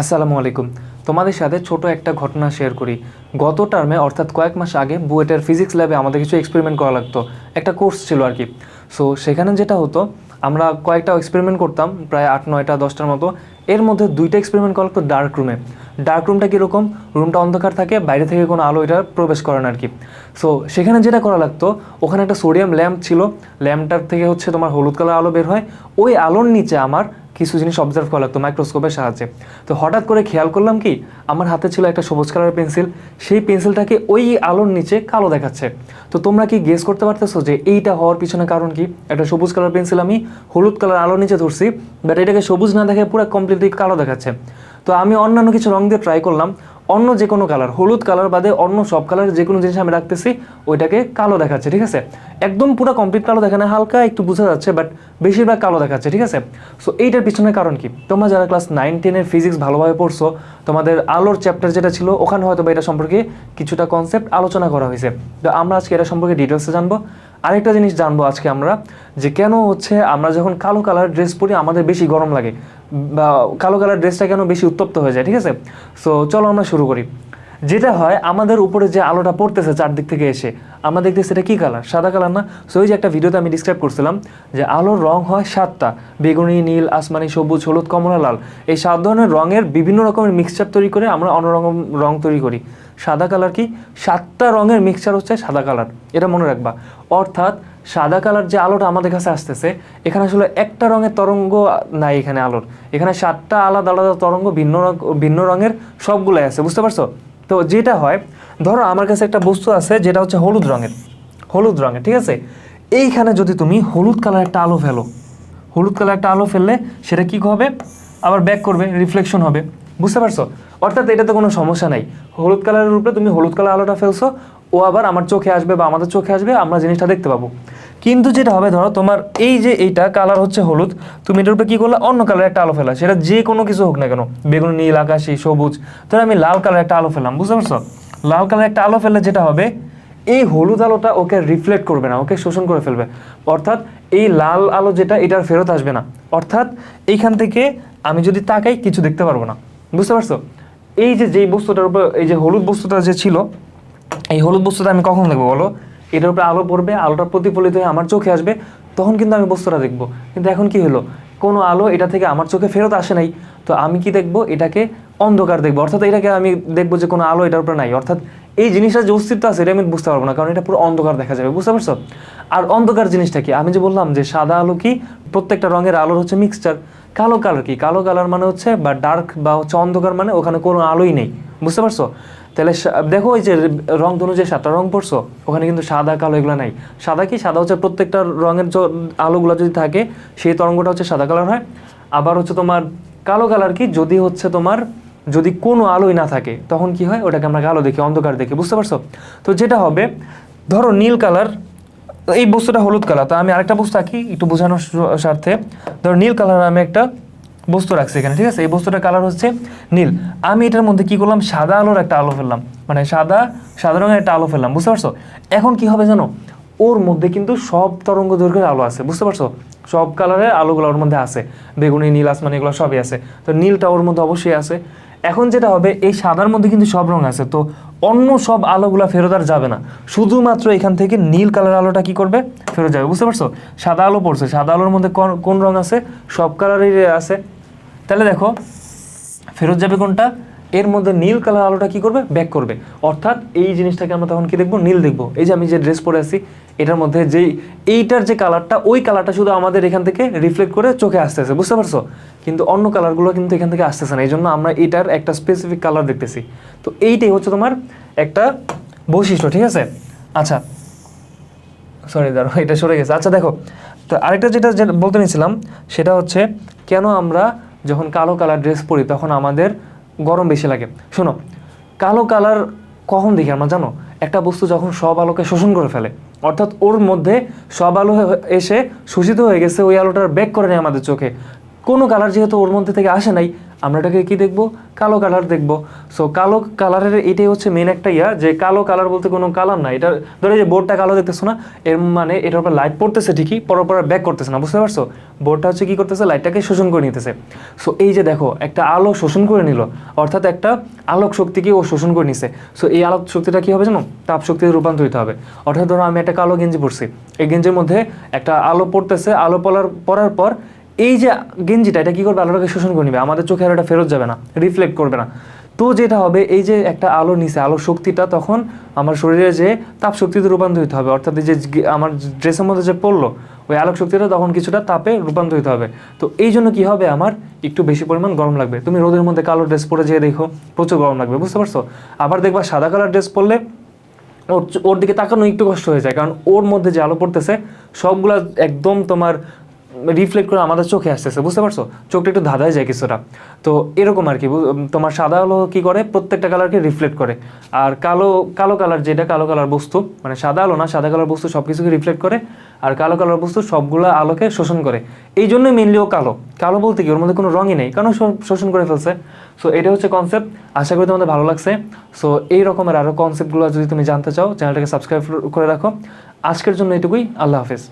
আসসালামু আলাইকুম। তোমাদের সাথে ছোট একটা ঘটনা শেয়ার করি। গত টার্মে অর্থাৎ কয়েক মাস আগে বুয়েটের ফিজিক্স ল্যাবে আমাদের কিছু এক্সপেরিমেন্ট করা লাগতো। একটা কোর্স ছিল আর কি। সো সেখানে যেটা হতো, আমরা কয়েকটা এক্সপেরিমেন্ট করতাম, প্রায় 8, 9টা 10টার মতো। এর মধ্যে 2টা এক্সপেরিমেন্ট করা লাগতো ডার্ক রুমে। ডার্ক রুমটা কীরকম? রুমটা অন্ধকার থাকে, বাইরে থেকে কোনো আলো এটা প্রবেশ করে না আর কি। সো সেখানে যেটা করা লাগতো, ওখানে একটা সোডিয়াম ল্যাম্প ছিল। ল্যাম্পটার থেকে হচ্ছে তোমার হলুদ কালার আলো বের হয়। ওই আলোর নিচে আমার কিছু জিনিস অবজার্ভ করা লাগতো মাইক্রোস্কোপের সাহায্যে। তো হঠাৎ করে খেয়াল করলাম কি, আমার হাতে ছিল একটা সবুজ কালারের পেন্সিল। সেই পেন্সিলটাকে ওই আলোর নিচে কালো দেখাচ্ছে। তো তোমরা কি গেস করতে পারতেছো যে এইটা হওয়ার পিছনে কারণ কি? একটা সবুজ কালার পেন্সিল আমি হলুদ কালার আলোর নিচে ধরছি, বাট এটাকে সবুজ না দেখে পুরো কমপ্লিটলি কালো দেখাচ্ছে। তো আমি অন্যান্য কিছু রং দিয়ে ট্রাই করলাম, অন্য যে কোনো কালার, হলুদ কালার বাদে অন্য সব কালার যে কোনো জিনিস আমি রাখতেছি, ওইটাকে কালো দেখাচ্ছে। ঠিক আছে, একদম পুরো কমপ্লিট কালো দেখে না, হালকা একটু বোঝা যাচ্ছে, বাট বেশিরভাগ কালো দেখাচ্ছে। ঠিক আছে, সো এইটার পিছনে কারণ কি? তোমরা যারা ক্লাস 9, 10-এর ফিজিক্স ভালোভাবে পড়ছো, তোমাদের আলোর চ্যাপ্টার যেটা ছিল, ওখানে হয়তো এটা সম্পর্কে কিছুটা কনসেপ্ট আলোচনা করা হয়েছে। তো আমরা আজকে এটা সম্পর্কে ডিটেলসে জানবো। আরেকটা জিনিস জানবো আজকে আমরা, যে কেন হচ্ছে আমরা যখন কালো কালার ড্রেস পরি আমাদের বেশি গরম লাগে, বা কালো কালার ড্রেসটা কেন বেশি উত্তপ্ত হয়ে যায়। ঠিক আছে, সো চলো আমরা শুরু করি। যেটা হয়, আমাদের উপরে যে আলোটা পড়তেছে চারদিক থেকে এসে, আমরা দেখতেছি এটা কী কালার? সাদা কালার না? সো ওই যে একটা ভিডিওতে আমি ডিসক্রাইব করছিলাম যে আলোর রং হয় 7টা: বেগুনি, নীল, আসমানি, সবুজ, হলুদ, কমলা, লাল। এই 7 ধরনের রঙের বিভিন্ন রকমের মিক্সচার তৈরি করে আমরা অন্যরকম রং তৈরি করি। সাদা কালার কি? 7টা রঙের মিক্সচার হচ্ছে সাদা কালার, এটা মনে রাখবা। অর্থাৎ সাদা কালার যে আলোটা আমাদের কাছে আসতেছে, এখানে আসলে একটা রঙের তরঙ্গ নাই এখানে আলোর, এখানে 7টা আলাদা আলাদা তরঙ্গ ভিন্ন রঙের সবগুলাই আছে। বুঝতে পারছো? তো যেটা হয়, ধরো আমার কাছে একটা বস্তু আছে যেটা হচ্ছে হলুদ রঙের, ঠিক আছে। এইখানে যদি তুমি হলুদ কালার একটা আলো ফেলো, হলুদ কালার একটা আলো ফেললে সেটা কী হবে? আবার ব্যাক করবে, রিফ্লেকশন হবে। বুঝতে পারছো? অর্থাৎ এটাতে কোনো সমস্যা নাই। হলুদ কালারের উপরে তুমি হলুদ কালার আলোটা ফেলছো, ও আবার আমার চোখে আসবে বা আমাদের চোখে আসবে, আমরা জিনিসটা দেখতে পাবো। কিন্তু যেটা হবে, ধরো তোমার এই যে এইটা কালার হচ্ছে হলুদ, তুমি এটার উপরে কী করলে অন্য কালার একটা আলো ফেলা, সেটা যে কোনো কিছু হোক না কেন, বেগুনি, নীল, আকাশি, সবুজ। ধরো আমি লাল কালার একটা আলো ফেললাম। বুঝতে পারছো? লাল কালার একটা আলো ফেললে যেটা হবে, এই হলুদ আলোটা ওকে রিফ্লেক্ট করবে না, ওকে শোষণ করে ফেলবে। অর্থাৎ এই লাল আলো যেটা, এটার ফেরত আসবে না। অর্থাৎ এইখান থেকে আমি যদি তাকাই কিছু দেখতে পারবো না। বুঝতে পারছো? এই যে যেই বস্তুটার উপর, এই যে হলুদ বস্তুটা যে ছিল, এই হলুদ বস্তুটা আমি কখন দেখবো বলো? এটার উপরে আলো পড়বে, আলোটা প্রতিফলিত হয়ে আমার চোখে আসবে, তখন কিন্তু আমি বস্তুটা দেখবো। কিন্তু এখন কি হলো, কোনো আলো এটা থেকে আমার চোখে ফেরত আসে নাই। তো আমি কি দেখবো? এটাকে অন্ধকার দেখবো। অর্থাৎ এটাকে আমি দেখবো যে কোনো আলো এটার উপরে নাই। অর্থাৎ এই জিনিসটা যে অস্তিত্ব আছে, এটা আমি বুঝতে পারবো না, কারণ এটা পুরো অন্ধকার দেখা যাবে। বুঝতে পারছো? আর অন্ধকার জিনিসটা কি? আমি যে বললাম যে সাদা আলো কি, প্রত্যেকটা রঙের আলোর হচ্ছে মিক্সচার। কালো কালার কি? কালো কালার মানে হচ্ছে বা ডার্ক বা হচ্ছে অন্ধকার, মানে ওখানে কোনো আলোই নেই। বুঝতে পারছো? তাহলে দেখো, ওই যে রং ধনু যে 7টা রং পড়ছো, ওখানে কিন্তু সাদা কালো এগুলো নাই। সাদা কি? সাদা হচ্ছে প্রত্যেকটা রঙের আলোগুলো যদি থাকে, সেই তরঙ্গটা হচ্ছে সাদা কালার হয়। আবার হচ্ছে তোমার কালো কালার কি? যদি হচ্ছে তোমার যদি কোনো আলোই না থাকে, তখন কি হয়? ওটাকে আমরা কালো দেখি, অন্ধকার দেখি। বুঝতে পারছো? তো যেটা হবে, ধরো নীল কালার, এই বস্তুটা হলুদ কালার, তো আমি আরেকটা বস্তু আঁকি একটু বোঝানোর স্বার্থে। ধরো নীল কালার আমি একটা বস্তু রাখছি এখানে, ঠিক আছে। এই বস্তুটার কালার হচ্ছে নীল। আমি এটার মধ্যে কি করলাম? সাদা আলোর একটা আলো ফেললাম, মানে সাদা রঙের একটা আলো ফেললাম। বুঝতে পারছো? এখন কি হবে জানো? ওর মধ্যে কিন্তু সব তরঙ্গ দৈর্ঘ্যের আলো আছে। বুঝতে পারছো? সব কালারের আলোগুলো ওর মধ্যে আছে, বেগুনি, নীল, আসমানি, এগুলো সবই আছে। তো নীলটা ওর মধ্যে অবশ্যই আছে। এখন যেটা হবে, এই সাদার মধ্যে কিন্তু সব রঙ আছে, তো অন্য সব আলোগুলা ফেরত আর যাবে না, শুধুমাত্র এখান থেকে নীল কালার আলোটা কি করবে? ফেরত যাবে। বুঝতে পারছো? সাদা আলো পড়ছে, সাদা আলোর মধ্যে কোন রঙ আছে? সব কালারেরই আছে। তাহলে দেখো, ফেরত যাবে কোনটা? এর মধ্যে নীল কালার আলোটা কি করবে? ব্যাক করবে। অর্থাৎ এই জিনিসটাকে আমরা তখন কি দেখবো? নীল দেখবো। এই যে আমি যে ড্রেস পরে আছি, এটার মধ্যে যেই এইটার যে কালারটা, ওই কালারটা শুধু আমাদের এখান থেকে রিফ্লেক্ট করে চোখে আসতেছে। বুঝতে পারছো? কিন্তু অন্য কালারগুলো কিন্তু এখান থেকে আসতেছে না, এই জন্য আমরা এটার একটা স্পেসিফিক কালার দেখতেছি। তো এইটাই হচ্ছে তোমার একটা বৈশিষ্ট্য। ঠিক আছে, আচ্ছা সরি দাঁড়ো, এটা সরে গেছে। আচ্ছা দেখো, তো আরেকটা যেটা বলতে নিয়েছিলাম, সেটা হচ্ছে কেন আমরা যখন কালো কালার ড্রেস পরি তখন আমাদের গরম বেশি লাগে। শোনো, কালো কালার কখন দেখি আমরা জানো? একটা বস্তু যখন সব আলোকে শোষণ করে ফেলে, অর্থাৎ ওর মধ্যে সব আলো এসে শোষিত হয়ে গেছে, ওই আলোটার ব্যাক করে নেয় আমাদের চোখে। কোনো কালার যেহেতু ওর মধ্যে থেকে আসে নাই, আমরা এটাকে কি দেখব, কালো কালার দেখব। সো কালো কালারের এটাই হচ্ছে মেন একটা যে কালো কালার বলতে কোনো কালার না, এটা ধরো এই যে বোর্ডটা কালো দেখতেছো না, এর মানে এটার উপর লাইট পড়তেছে ঠিকই, পর ব্যাক করতেছে না, বুঝতে পারছো? বোর্ডটা হচ্ছে কি করতেছে, লাইটটাকে শোষণ করে নিতেছে। সো এই যে দেখো একটা আলো শোষণ করে নিল, অর্থাৎ একটা আলোক শক্তিকে ও শোষণ করে নিছে। সো এই আলোক শক্তিটা কি হবে জানো, তাপ শক্তিতে রূপান্তরিত হবে। অর্থাৎ ধরো আমি একটা কালো গেঞ্জি পরছি, এই গেঞ্জির মধ্যে একটা আলো পড়তেছে, আলো পড়ার পর এই যে গেঞ্জিটা এটা কি করবে, আলোটাকে শোষণ করে নেবে, আমাদের চোখে আলোটা ফেরত যাবে না, রিফ্লেক্ট করবে না। তো যেটা হবে, এই যে একটা আলো নিচে, আলোর শক্তিটা তখন আমার শরীরে যে তাপ শক্তিতে রূপান্তরিত হবে, অর্থাৎ এই যে আমার ড্রেসের মধ্যে যে পড়লো ওই আলোক শক্তিটা তখন কিছুটা তাপে রূপান্তরিত হবে। তো এই জন্য কি হবে, আমার একটু বেশি পরিমাণ গরম লাগবে। তুমি রোদের মধ্যে কালো ড্রেস পরে যেয়ে দেখো প্রচুর গরম লাগবে, বুঝতে পারছো? আবার দেখবা সাদা কালার ড্রেস পরলে ওর দিকে তাকানো একটু কষ্ট হয়ে যায়, কারণ ওর মধ্যে যে আলো পড়তেছে সবগুলা একদম তোমার রিফ্লেক্ট করে আমাদের চোখে আসতেছে, বুঝতে পারছো? চোখটা একটু ধাঁধায় যায় কিছুটা। তো এরকম আর কি, তোমার সাদা আলো কি করে, প্রত্যেকটা কালারকে রিফ্লেক্ট করে। আর কালো কালো কালার যেটা, কালো কালার বস্তু মানে সাদা আলো না, সাদা কালার বস্তু সব কিছুকে রিফ্লেক্ট করে, আর কালো কালার বস্তু সবগুলো আলোকে শোষণ করে। এই জন্যই মেনলি ও কালো। কালো বলতে কি, ওর মধ্যে কোনো রঙই নেই, কারণ শোষণ করে ফেলছে। সো এটা হচ্ছে কনসেপ্ট। আশা করি তোমাদের ভালো লাগছে। সো এই রকমের আরও কনসেপ্টগুলো যদি তুমি জানতে চাও, চ্যানেলটাকে সাবস্ক্রাইব করে রাখো। আজকের জন্য এটুকুই, আল্লাহ হাফেজ।